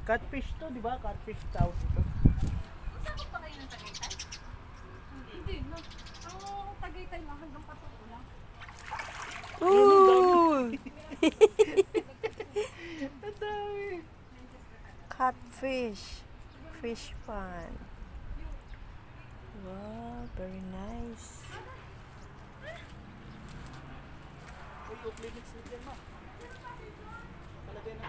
Catfish to, di ba? Catfish tawag ito. Sakot pa kayo ng Tagaytay? Hindi na. Ang Tagaytay na hanggang Patuko lang. Ooh! Ang dami. Catfish. Fish pan. Wow, very nice. Uy, off limits na dyan, ma. Palagay na.